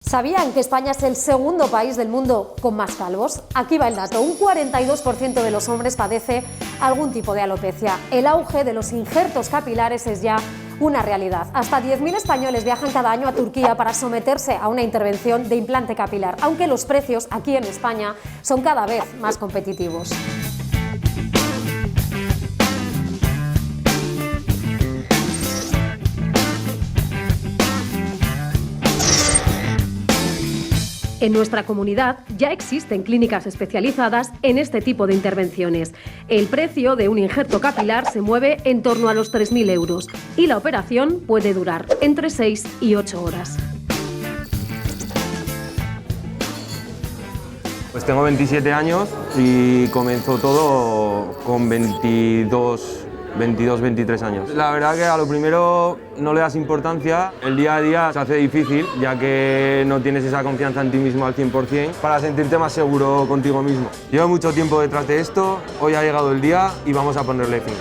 ¿Sabían que España es el segundo país del mundo con más calvos? Aquí va el dato, un 42% de los hombres padece algún tipo de alopecia. El auge de los injertos capilares es ya una realidad. Hasta 10.000 españoles viajan cada año a Turquía para someterse a una intervención de implante capilar, aunque los precios aquí en España son cada vez más competitivos. En nuestra comunidad ya existen clínicas especializadas en este tipo de intervenciones. El precio de un injerto capilar se mueve en torno a los 3.000 euros y la operación puede durar entre 6 y 8 horas. Pues tengo 27 años y comenzó todo con 22, 23 años. La verdad que a lo primero no le das importancia, el día a día se hace difícil ya que no tienes esa confianza en ti mismo al 100% para sentirte más seguro contigo mismo. Llevo mucho tiempo detrás de esto, hoy ha llegado el día y vamos a ponerle fin.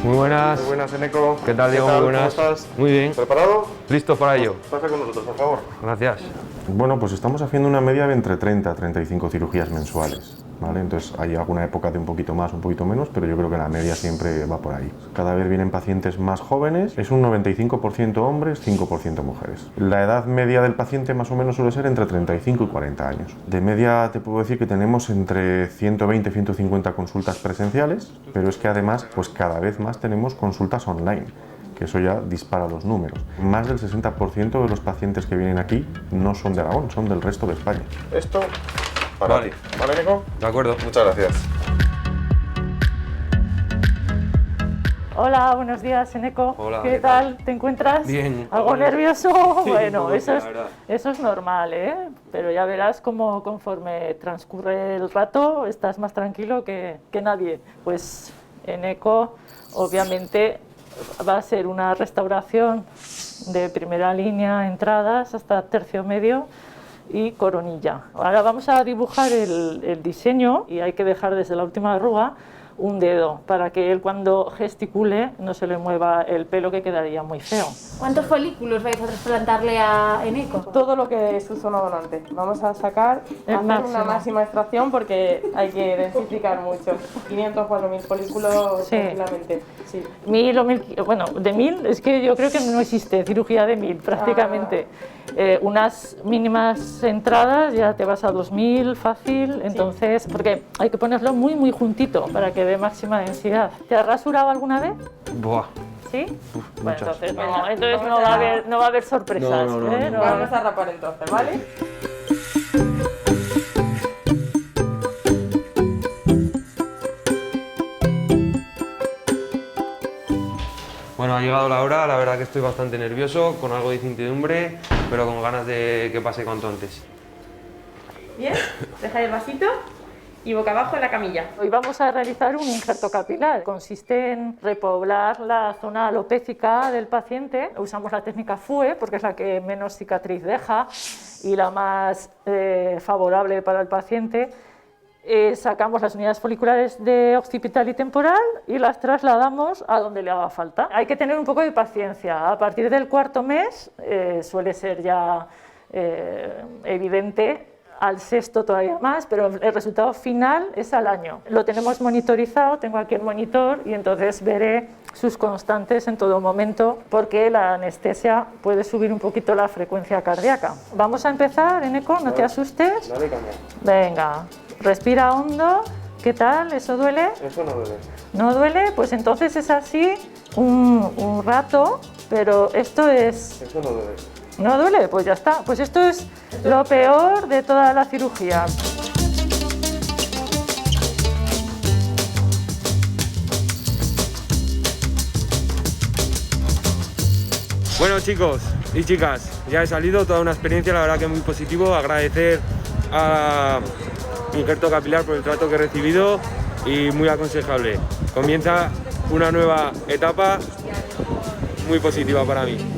Muy buenas. Muy buenas, Eneco. ¿Qué tal, Diego? Muy buenas. ¿Cómo estás? Muy bien. ¿Preparado? Listo para ello. Pasa con nosotros, por favor. Gracias. Bueno, pues estamos haciendo una media de entre 30 a 35 cirugías mensuales, ¿vale? Entonces hay alguna época de un poquito más, un poquito menos, pero yo creo que la media siempre va por ahí. Cada vez vienen pacientes más jóvenes, es un 95% hombres, 5% mujeres. La edad media del paciente más o menos suele ser entre 35 y 40 años. De media te puedo decir que tenemos entre 120 y 150 consultas presenciales, pero es que además pues cada vez más tenemos consultas online, que eso ya dispara los números. Más del 60% de los pacientes que vienen aquí no son de Aragón, son del resto de España. Esto para ti. ¿Vale, Nico? De acuerdo. Muchas gracias. Hola, buenos días, Eneco. Hola, ¿Qué tal? ¿Te encuentras? Bien. ¿Algo nervioso? Sí, Bueno, un poco, eso la verdad. es normal, ¿eh? Pero ya verás cómo conforme transcurre el rato estás más tranquilo que nadie. Pues Eneco, obviamente, va a ser una restauración de primera línea, entradas hasta tercio medio y coronilla. Ahora vamos a dibujar el diseño y hay que dejar desde la última arruga un dedo para que él cuando gesticule no se le mueva el pelo, que quedaría muy feo. ¿Cuántos folículos vais a trasplantarle a Eneco? Todo lo que es su zona donante. Vamos a sacar, hacer una máxima extracción porque hay que densificar mucho. 500, 4.000 folículos Sí. tranquilamente. Sí. 1.000 o 1.000, bueno, de 1.000 es que yo creo que no existe cirugía de 1.000 prácticamente. Unas mínimas entradas ya te vas a 2.000 fácil, entonces, porque hay que ponerlo muy muy juntito para que dé máxima densidad. ¿Te has rasurado alguna vez? Buah. ¿Sí? Bueno, muchas. entonces Venga, no va a haber sorpresas. No. Vamos a rapar entonces, ¿vale? Bueno, ha llegado la hora, la verdad que estoy bastante nervioso, con algo de incertidumbre, pero con ganas de que pase cuanto antes. Bien, deja el vasito y boca abajo en la camilla. Hoy vamos a realizar un injerto capilar. Consiste en repoblar la zona alopécica del paciente. Usamos la técnica FUE porque es la que menos cicatriz deja y la más favorable para el paciente. Sacamos las unidades foliculares de occipital y temporal y las trasladamos a donde le haga falta. Hay que tener un poco de paciencia. A partir del cuarto mes suele ser ya evidente, al sexto todavía más, pero el resultado final es al año. Lo tenemos monitorizado, tengo aquí el monitor y entonces veré sus constantes en todo momento porque la anestesia puede subir un poquito la frecuencia cardíaca. Vamos a empezar, Eneco, no te asustes. Dale, cambia. Venga, respira hondo. ¿Qué tal? ¿Eso duele? Eso no duele. ¿No duele? Pues entonces es así un rato, pero esto es... Eso no duele. ¿No duele? Pues ya está. Pues esto es lo peor de toda la cirugía. Bueno, chicos y chicas, ya he salido, toda una experiencia, la verdad que muy positivo. Agradecer a Injerto Capilar por el trato que he recibido y muy aconsejable. Comienza una nueva etapa muy positiva para mí.